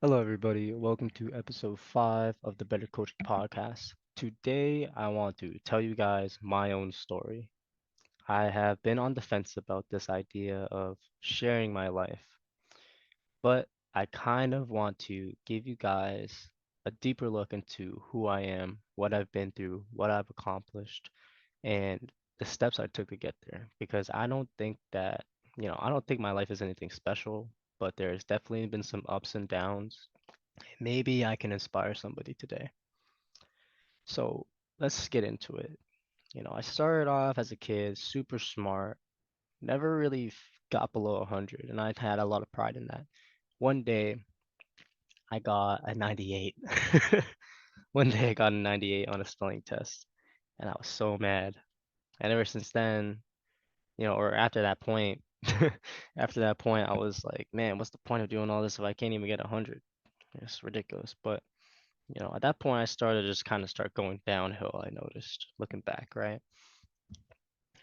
Hello, everybody. Welcome to episode 5 of the Better Coaching Podcast. Today, I want to tell you guys my own story. I have been on the fence about this idea of sharing my life, but I kind of want to give you guys a deeper look into who I am, what I've been through, what I've accomplished, and the steps I took to get there. Because I don't think that, I don't think my life is anything special, but there's definitely been some ups and downs. Maybe I can inspire somebody today. So let's get into it. I started off as a kid, super smart, never really got below 100, and I had a lot of pride in that. One day, I got a 98. One day, I got a 98 on a spelling test, and I was so mad. And ever since then, or after that point, after that point, I was like, man, what's the point of doing all this if I can't even get 100? It's ridiculous. But at that point, I started to just kind of start going downhill. I noticed looking back, right?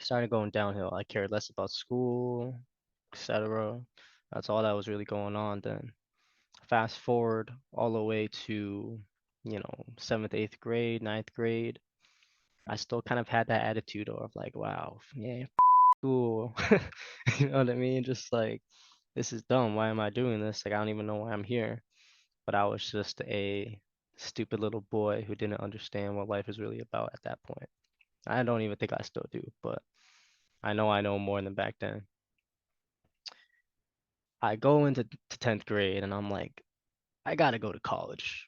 Started going downhill. I cared less about school, etc. That's all that was really going on then. Fast forward all the way to, seventh, eighth grade, ninth grade. I still kind of had that attitude of like, wow, yeah, school. You know what I mean? Just like, this is dumb. Why am I doing this? Like, I don't even know why I'm here. But I was just a stupid little boy who didn't understand what life is really about at that point. I don't even think I still do, but I know more than back then. I go into 10th grade and I'm like, I gotta go to college.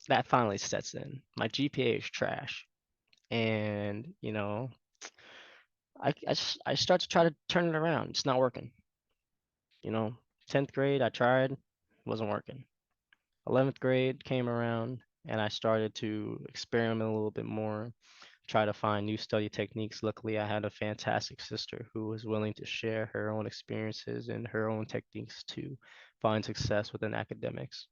That finally sets in. My GPA is trash. And, I start to try to turn it around. It's not working. You know, 10th grade, I tried, wasn't working. 11th grade came around and I started to experiment a little bit more, try to find new study techniques. Luckily, I had a fantastic sister who was willing to share her own experiences and her own techniques to find success within academics.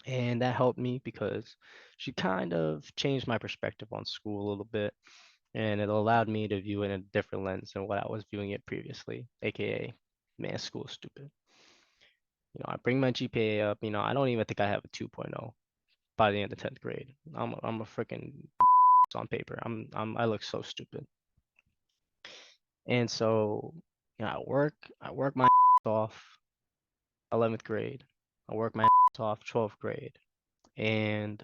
And that helped me because she kind of changed my perspective on school a little bit, and it allowed me to view it in a different lens than what I was viewing it previously, aka, man, school is stupid. I bring my GPA up, I don't even think I have a 2.0 by the end of 10th grade. I'm a freaking on paper. I look so stupid. And so, I work my off 11th grade. I work my off 12th grade. And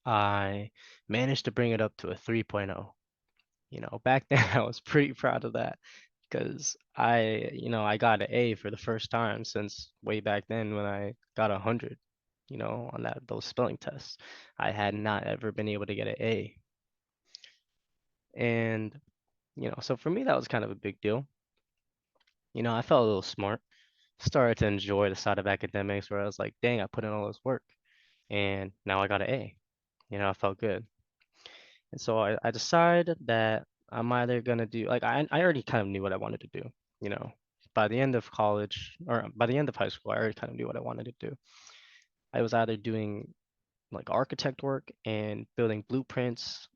I managed to bring it up to a 3.0. Back then I was pretty proud of that because I got an A for the first time since way back then when I got 100, on those spelling tests. I had not ever been able to get an A. And, so for me that was kind of a big deal. I felt a little smart. Started to enjoy the side of academics where I was like, dang, I put in all this work and now I got an A. I felt good. And so I decided that I'm either gonna do like I already kind of knew what I wanted to do, you know. By the end of college or by the end of high school, I already kind of knew what I wanted to do. I was either doing like architect work and building blueprints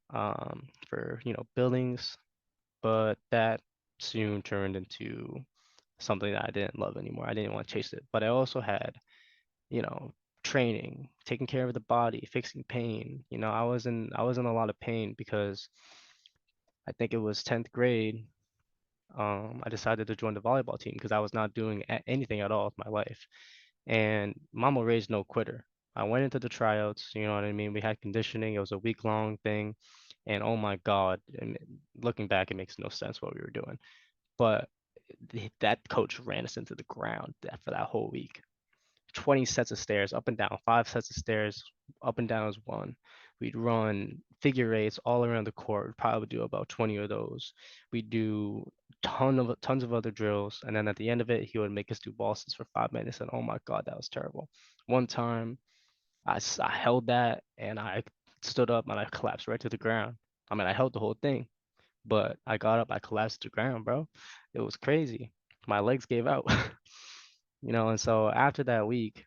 for, buildings, but that soon turned into something that I didn't love anymore. I didn't want to chase it. But I also had, you know, training, taking care of the body, fixing pain. I was in a lot of pain because I think it was 10th grade. I decided to join the volleyball team because I was not doing anything at all with my life. And Mama raised no quitter. I went into the tryouts, you know what I mean? We had conditioning. It was a week-long thing. And oh my God, and looking back, it makes no sense what we were doing. But that coach ran us into the ground for that whole week. 20 sets of stairs up and down, 5 sets of stairs up and down is one. We'd run figure eights all around the court. We'd probably do about 20 of those. We'd do tons of other drills, and then at the end of it, he would make us do ball sets for 5 minutes. And oh my God, that was terrible. One time, I held that and I stood up and I collapsed right to the ground. I mean, I held the whole thing, but I got up, I collapsed to the ground, bro. It was crazy. My legs gave out. And so after that week,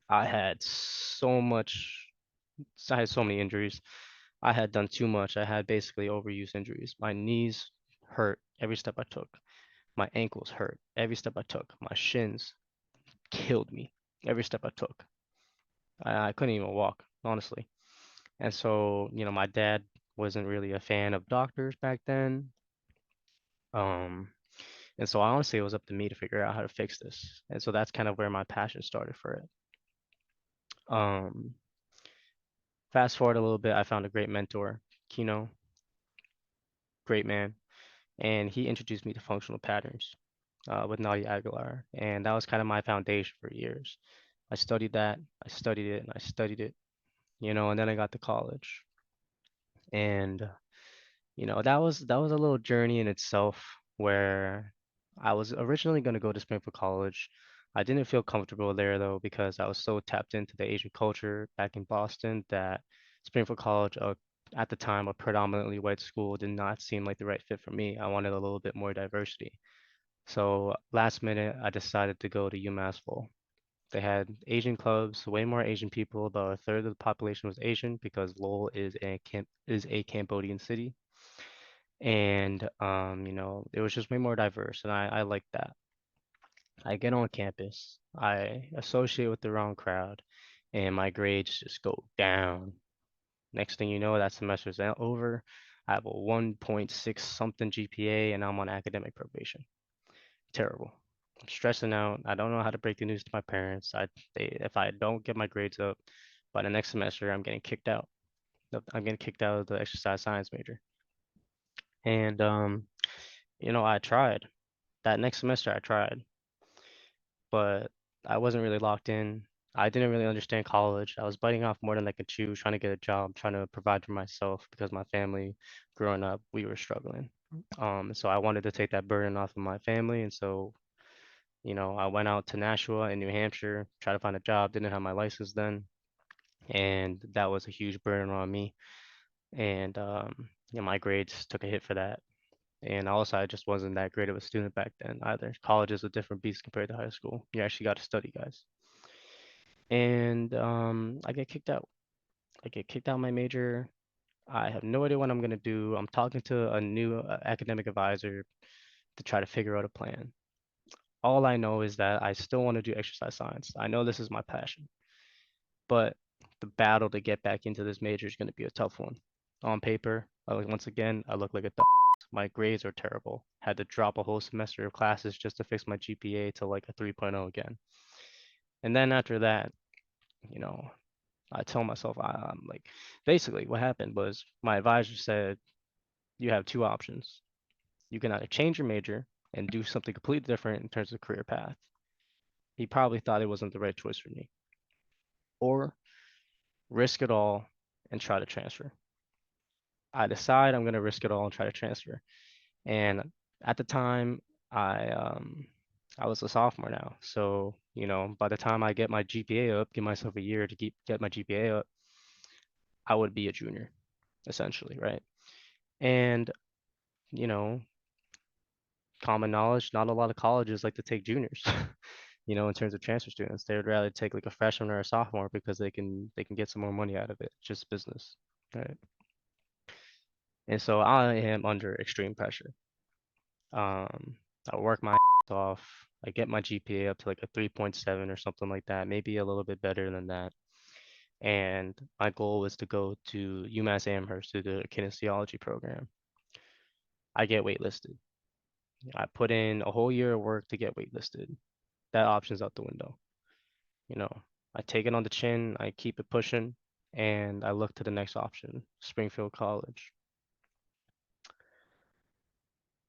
I had so much, I had so many injuries. I had done too much. I had basically overuse injuries. My knees hurt every step I took. My ankles hurt every step I took. My shins killed me. every step I took. I couldn't even walk, honestly. And so, my dad wasn't really a fan of doctors back then. Um, and so honestly, it was up to me to figure out how to fix this. And so that's kind of where my passion started for it. Um, Fast forward a little bit, I found a great mentor, Kino, great man, and he introduced me to functional patterns with Nadia Aguilar, and that was kind of my foundation for years. I studied that, I studied it, and I studied it, and then I got to college, and that was a little journey in itself where I was originally going to go to Springfield College. I didn't feel comfortable there though because I was so tapped into the Asian culture back in Boston that Springfield College, at the time, a predominantly white school, did not seem like the right fit for me. I wanted a little bit more diversity. So last minute, I decided to go to UMass Lowell. They had Asian clubs, way more Asian people. About a third of the population was Asian because Lowell is a Cambodian city, and it was just way more diverse, and I like that. I get on campus, I associate with the wrong crowd, and my grades just go down. Next thing you know, that semester's over. I have a 1.6 something GPA, and I'm on academic probation. Terrible. I'm stressing out. I don't know how to break the news to my parents. If I don't get my grades up by the next semester, I'm getting kicked out. I'm getting kicked out of the exercise science major. And I tried. That next semester I tried, but I wasn't really locked in. I didn't really understand college. I was biting off more than I could chew, trying to get a job, trying to provide for myself because my family, growing up, we were struggling. So I wanted to take that burden off of my family, and so I went out to Nashua in New Hampshire, tried to find a job, didn't have my license then, and that was a huge burden on me. And my grades took a hit for that. And also, I just wasn't that great of a student back then either. College is a different beast compared to high school. You actually got to study, guys. And I get kicked out. I get kicked out of my major. I have no idea what I'm gonna do. I'm talking to a new academic advisor to try to figure out a plan. All I know is that I still want to do exercise science. I know this is my passion, but the battle to get back into this major is going to be a tough one. On paper, once again, I look like a my grades are terrible. Had to drop a whole semester of classes just to fix my GPA to like a 3.0 again. And then after that, you know, I tell myself I'm like, basically what happened was my advisor said you have two options. You can either change your major and do something completely different in terms of career path. He probably thought it wasn't the right choice for me, or risk it all and try to transfer. I decide I'm going to risk it all and try to transfer. And at the time, I um I was a sophomore now. So, by the time I get my GPA up, give myself a year to get my GPA up, I would be a junior, essentially, right? And, you know, common knowledge, not a lot of colleges like to take juniors, in terms of transfer students. They would rather take like a freshman or a sophomore because they can get some more money out of it, just business. Right. And so I am under extreme pressure. I work my ass off. I get my GPA up to like a 3.7 or something like that, maybe a little bit better than that. And my goal was to go to UMass Amherst to the kinesiology program. I get waitlisted. I put in a whole year of work to get waitlisted. That option's out the window. You know, I take it on the chin, I keep it pushing, and I look to the next option, Springfield College.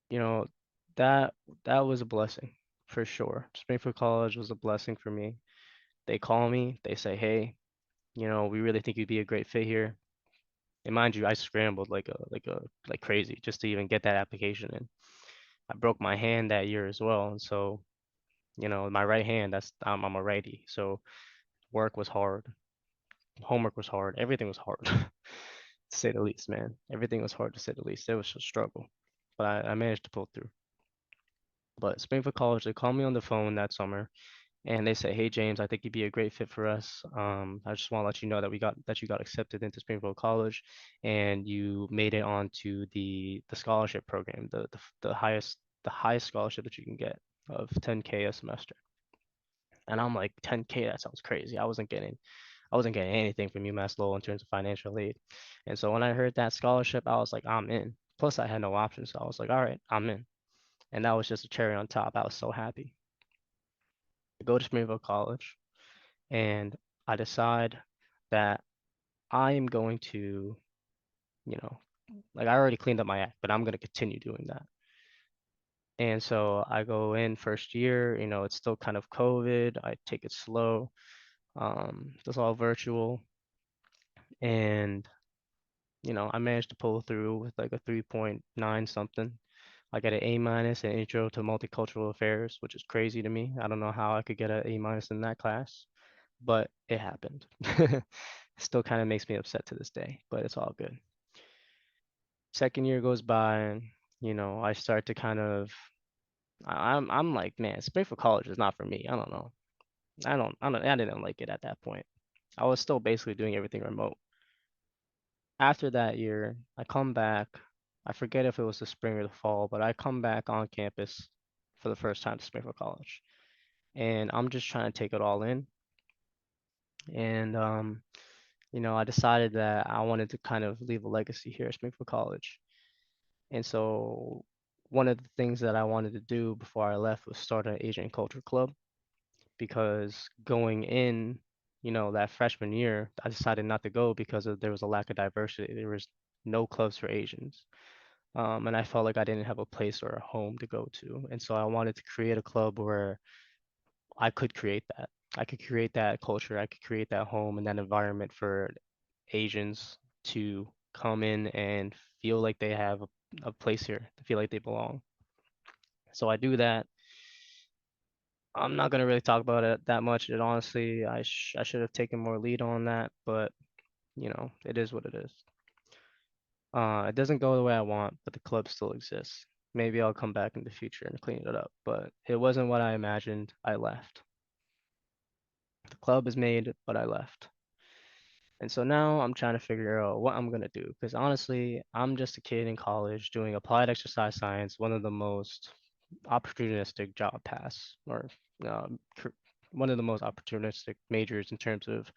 You know, that that was a blessing for sure. Springfield College was a blessing for me. They call me, they say, "Hey, we really think you'd be a great fit here." And mind you, I scrambled like crazy just to even get that application in. I broke my hand that year as well, and so my right hand, I'm a righty, so work was hard, homework was hard, everything was hard, to say the least, man. Everything was hard to say the least. It was a struggle, but I managed to pull through. But Springfield College, they called me on the phone that summer and they say, "Hey James, I think you'd be a great fit for us. I just want to let you know that you got accepted into Springfield College, and you made it onto the scholarship program, the highest scholarship that you can get of 10K a semester." And I'm like, 10K, that sounds crazy. I wasn't getting anything from UMass Lowell in terms of financial aid. And so when I heard that scholarship, I was like, I'm in. Plus, I had no option, so I was like, all right, I'm in. And that was just a cherry on top. I was so happy. I go to Springfield College, and I decide that I am going to, you know, like I already cleaned up my act, but I'm going to continue doing that. And so I go in first year, it's still kind of COVID. I take it slow. It's all virtual. And, I managed to pull through with like a 3.9 something. I got an A minus in Intro to Multicultural Affairs, which is crazy to me. I don't know how I could get an A minus in that class, but it happened. Still kind of makes me upset to this day, but it's all good. Second year goes by, and I start to kind of I'm like, man, Springfield College is not for me. I don't know. I didn't like it at that point. I was still basically doing everything remote. After that year, I come back. I forget if it was the spring or the fall, but I come back on campus for the first time to Springfield College. And I'm just trying to take it all in. And I decided that I wanted to kind of leave a legacy here at Springfield College. And so one of the things that I wanted to do before I left was start an Asian culture club because going in, that freshman year, I decided not to go because there was a lack of diversity. There was no clubs for Asians. And I felt like I didn't have a place or a home to go to. And so I wanted to create a club where I could create that. I could create that culture. I could create that home and that environment for Asians to come in and feel like they have a place here, to feel like they belong. So I do that. I'm not gonna really talk about it that much. And honestly, I should have taken more lead on that, but it is what it is. It doesn't go the way I want, but the club still exists. Maybe I'll come back in the future and clean it up, but it wasn't what I imagined. I left. The club is made, but I left. And so now I'm trying to figure out what I'm gonna do. Because honestly, I'm just a kid in college doing applied exercise science, one of the most opportunistic job paths, or one of the most opportunistic majors in terms of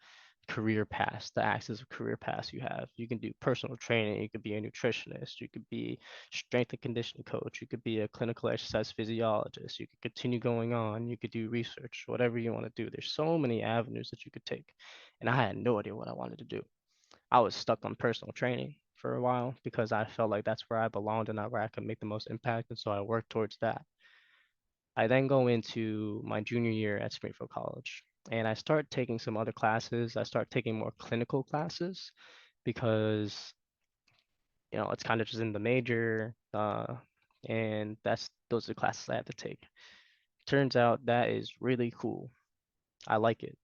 career paths, the axis of career paths you have. You can do personal training, you could be a nutritionist, you could be strength and conditioning coach, you could be a clinical exercise physiologist, you could continue going on, you could do research, whatever you want to do. There's so many avenues that you could take. And I had no idea what I wanted to do. I was stuck on personal training for a while because I felt like that's where I belonged and where I could make the most impact. And so I worked towards that. I then go into my junior year at Springfield College and I start taking some other classes. I start taking more clinical classes because, it's kind of just in the major. And those are the classes I have to take. Turns out that is really cool. I like it.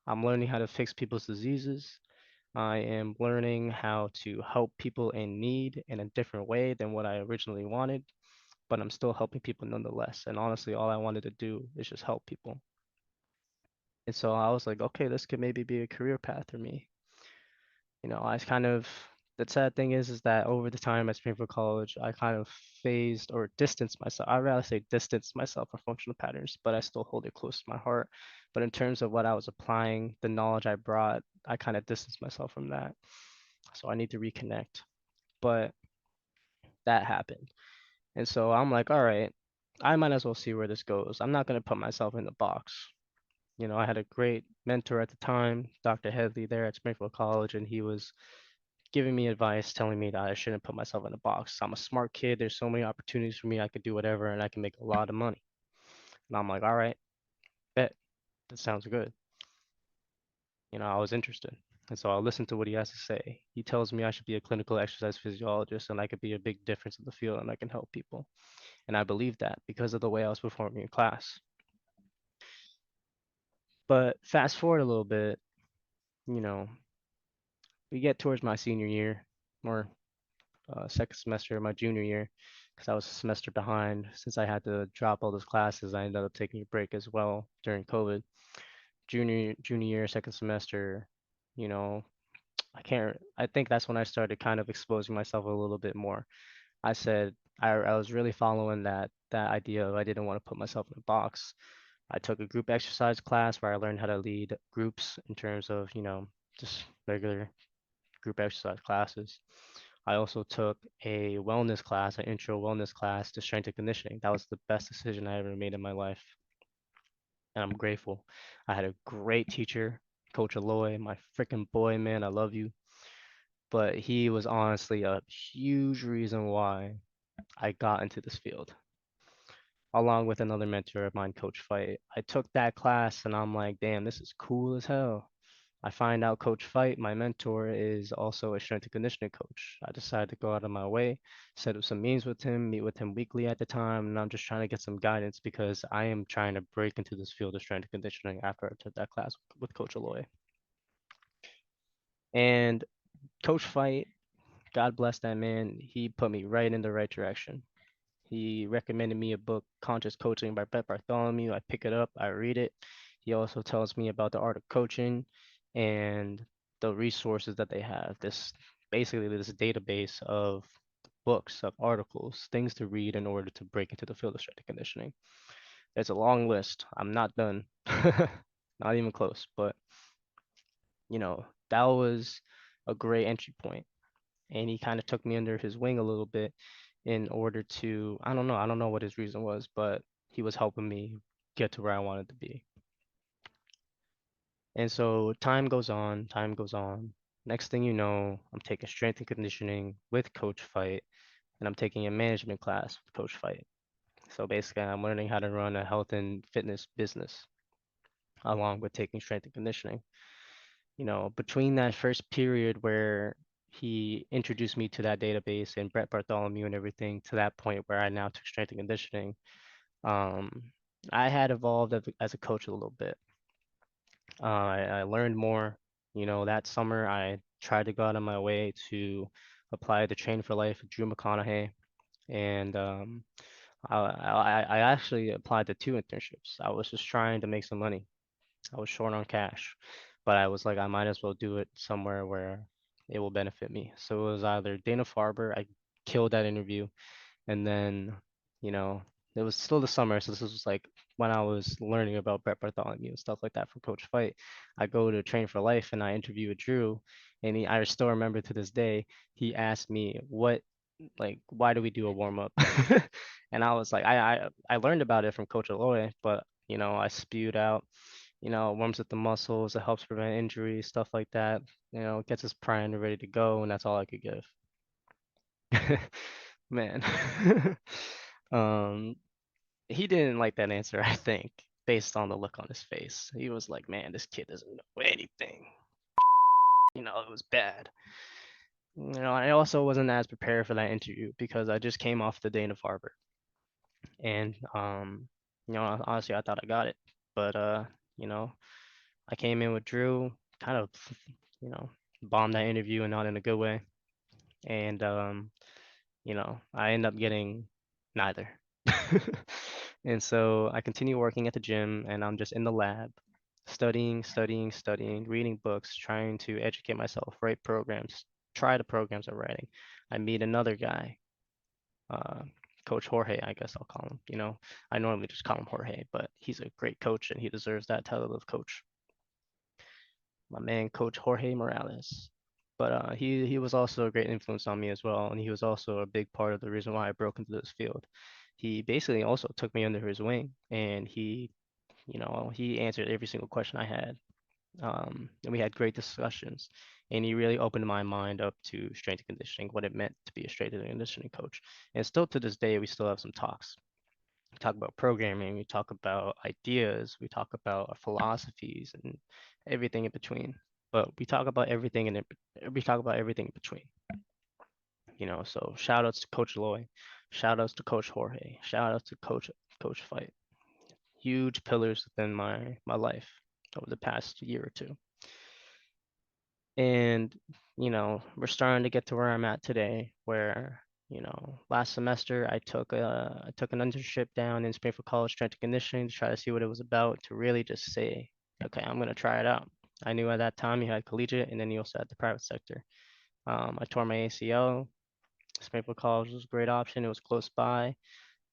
I'm learning how to fix people's diseases. I am learning how to help people in need in a different way than what I originally wanted, but I'm still helping people nonetheless. And honestly, all I wanted to do is just help people. And so I was like, okay, this could maybe be a career path for me. I kind of, the sad thing is that over the time at Springfield College, I kind of phased or distanced myself. I'd rather say distanced myself from functional patterns, but I still hold it close to my heart. But in terms of what I was applying, the knowledge I brought, I kind of distanced myself from that. So I need to reconnect. But that happened. And so I'm like, all right, I might as well see where this goes. I'm not going to put myself in the box. I had a great mentor at the time, Dr. Headley, there at Springfield College, and he was giving me advice, telling me that I shouldn't put myself in a box. I'm a smart kid. There's so many opportunities for me. I could do whatever and I can make a lot of money. And I'm like, all right, bet. That sounds good. I was interested. And so I listened to what he has to say. He tells me I should be a clinical exercise physiologist and I could be a big difference in the field and I can help people. And I believed that because of the way I was performing in class. But fast forward a little bit, you know, we get towards my senior year or second semester of my junior year because I was a semester behind. Since I had to drop all those classes, I ended up taking a break as well during COVID. Junior year, second semester, you know, I think that's when I started kind of exposing myself a little bit more. I said I was really following that idea of I didn't want to put myself in a box. I took a group exercise class where I learned how to lead groups in terms of, just regular group exercise classes. I also took a wellness class, an intro wellness class to strength and conditioning. That was the best decision I ever made in my life, and I'm grateful. I had a great teacher, Coach Aloy, my freaking boy, man. I love you. But he was honestly a huge reason why I got into this field, along with another mentor of mine, Coach Fight. I took that class and I'm like, damn, this is cool as hell. I find out Coach Fight, my mentor, is also a strength and conditioning coach. I decided to go out of my way, set up some meetings with him, meet with him weekly at the time, and I'm just trying to get some guidance because I am trying to break into this field of strength and conditioning after I took that class with Coach Aloy. And Coach Fight, God bless that man, he put me right in the right direction. He recommended me a book, Conscious Coaching by Brett Bartholomew. I pick it up, I read it. He also tells me about the art of coaching and the resources that they have. This database of books, of articles, things to read in order to break into the field of strength and conditioning. There's a long list. I'm not done. Not even close, but that was a great entry point, and he kind of took me under his wing a little bit in order to, I don't know what his reason was, but he was helping me get to where I wanted to be. And so time goes on, time goes on. Next thing you know, I'm taking strength and conditioning with Coach Fight, and I'm taking a management class with Coach Fight. So basically, I'm learning how to run a health and fitness business along with taking strength and conditioning. Between that first period where he introduced me to that database and Brett Bartholomew and everything to that point where I now took strength and conditioning, um, I had evolved as a coach a little bit. I learned more. That summer I tried to go out of my way to apply to Train for Life with Drew McConaughey, and I actually applied to two internships. I was just trying to make some money. I was short on cash, but I was like, I might as well do it somewhere where it will benefit me. So it was either Dana-Farber. I killed that interview, and then, you know, it was still the summer, so this was like when I was learning about Brett Bartholomew and stuff like that from Coach Fight. I go to Train for Life and I interview with Drew, and I still remember to this day, he asked me why do we do a warm up? And I was like, I learned about it from Coach Aloy, but I spewed out, warms up the muscles, it helps prevent injuries, stuff like that. Gets us primed and ready to go, and that's all I could give. Man. Um, he didn't like that answer, I think, based on the look on his face. He was like, man, this kid doesn't know anything. It was bad. I also wasn't as prepared for that interview because I just came off the Dana-Farber. And honestly, I thought I got it. But you know, I came in with Drew, kind of, you know, bombed that interview and not in a good way. And I end up getting neither. And so I continue working at the gym and I'm just in the lab, studying, studying, studying, reading books, trying to educate myself, write programs, try the programs I'm writing. I meet another guy, uh, Coach Jorge, I guess I'll call him. I normally just call him Jorge, but he's a great coach and he deserves that title of coach. My man, Coach Jorge Morales. But he was also a great influence on me as well, and he was also a big part of the reason why I broke into this field. He basically also took me under his wing, and he answered every single question I had. And we had great discussions, and he really opened my mind up to strength and conditioning, what it meant to be a strength and conditioning coach. And still to this day, we still have some talks. We talk about programming, we talk about ideas, we talk about our philosophies and everything in between. But we talk about everything in between. So shout outs to Coach Loy, shout outs to Coach Jorge, shout outs to Coach Fight. Huge pillars within my life over the past year or two. And we're starting to get to where I'm at today, where last semester I took an internship down in Springfield College Strength and Conditioning to try to see what it was about, to really just say, okay, I'm gonna try it out. I knew at that time you had collegiate and then you also had the private sector. I tore my ACL. Springfield College was a great option. It was close by.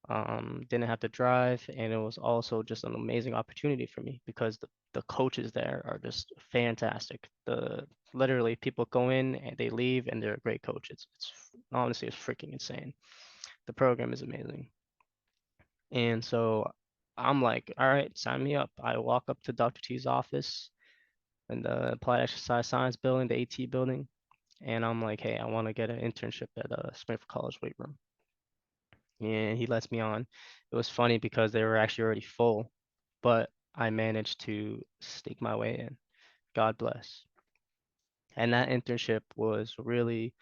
Didn't have to drive, and it was also just an amazing opportunity for me because the coaches there are just fantastic. The literally people go in and they leave and they're a great coach. It's honestly it's freaking insane. The program is amazing. And so I'm like, all right, sign me up. I walk up to Dr. T's office in the Applied Exercise Science building, the AT building, and I'm like, hey, I want to get an internship at Springfield College weight room. And he lets me on. It was funny because they were actually already full, but I managed to sneak my way in. God bless. And that internship was really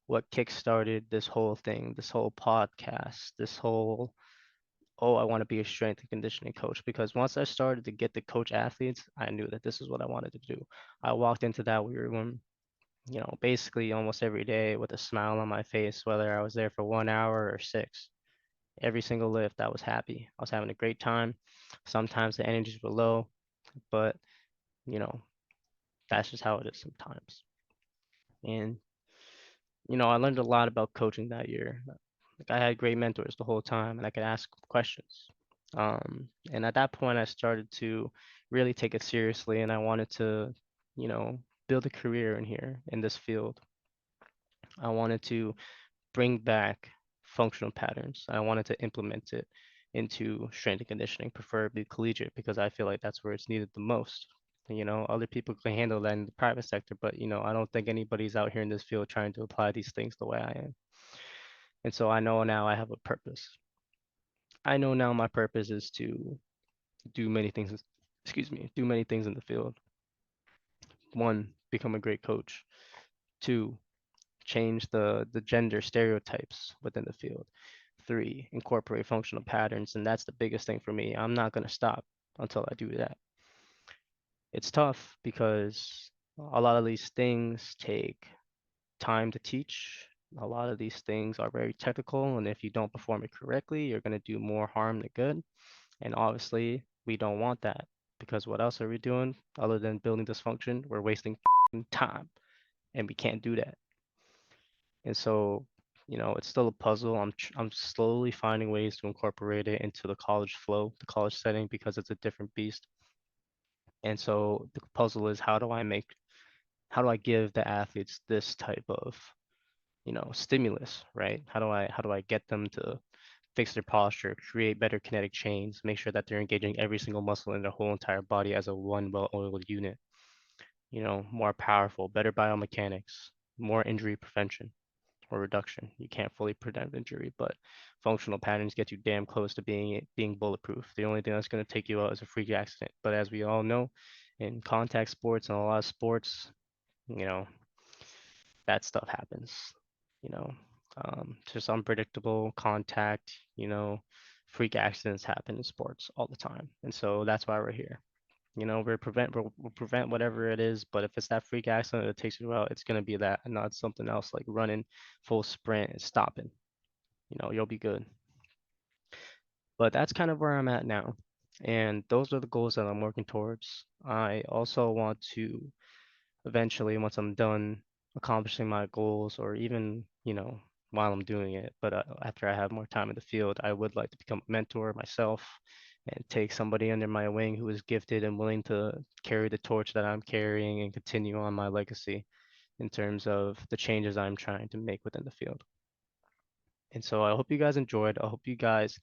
what kickstarted this whole thing, this whole podcast, this whole, oh, I want to be a strength and conditioning coach. Because once I started to get to coach athletes, I knew that this is what I wanted to do. I walked into that weird room, basically almost every day with a smile on my face, whether I was there for 1 hour or six. Every single lift, I was happy. I was having a great time. Sometimes the energies were low, but you know, that's just how it is sometimes. And I learned a lot about coaching that year. Like I had great mentors the whole time, and I could ask questions. And at that point, I started to really take it seriously, and I wanted to, you know, build a career in here in this field. I wanted to bring back functional patterns. I wanted to implement it into strength and conditioning, preferably collegiate, because I feel like that's where it's needed the most. Other people can handle that in the private sector, but I don't think anybody's out here in this field trying to apply these things the way I am. And so I know now I have a purpose. I know now my purpose is to do many things, excuse me, do many things in the field. One, become a great coach. Two, change the gender stereotypes within the field. Three, incorporate functional patterns, and that's the biggest thing for me. I'm not going to stop until I do that. It's tough because a lot of these things take time to teach. A lot of these things are very technical, and if you don't perform it correctly, you're going to do more harm than good. And obviously, we don't want that because what else are we doing other than building dysfunction? We're wasting time, and we can't do that. And so, it's still a puzzle. I'm slowly finding ways to incorporate it into the college flow, the college setting, because it's a different beast. And so the puzzle is how do I give the athletes this type of, stimulus, right? How do I get them to fix their posture, create better kinetic chains, make sure that they're engaging every single muscle in their whole entire body as a one well-oiled unit, more powerful, better biomechanics, more injury prevention or reduction. You can't fully prevent injury, but functional patterns get you damn close to being bulletproof. The only thing that's going to take you out is a freak accident. But as we all know, in contact sports and a lot of sports, you know, that stuff happens. You know, just unpredictable contact. Freak accidents happen in sports all the time, and so that's why we're here. We'll prevent whatever it is, but if it's that freak accident that takes you out, it's gonna be that and not something else like running full sprint and stopping. You'll be good. But that's kind of where I'm at now. And those are the goals that I'm working towards. I also want to eventually, once I'm done accomplishing my goals, or even, while I'm doing it, but after I have more time in the field, I would like to become a mentor myself and take somebody under my wing who is gifted and willing to carry the torch that I'm carrying and continue on my legacy in terms of the changes I'm trying to make within the field. And so I hope you guys enjoyed. I hope you guys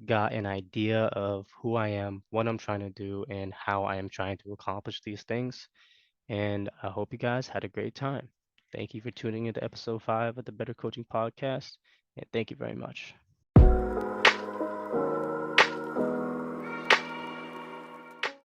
got an idea of who I am, what I'm trying to do, and how I am trying to accomplish these things. And I hope you guys had a great time. Thank you for tuning into episode 5 of the Better Coaching Podcast, and thank you very much.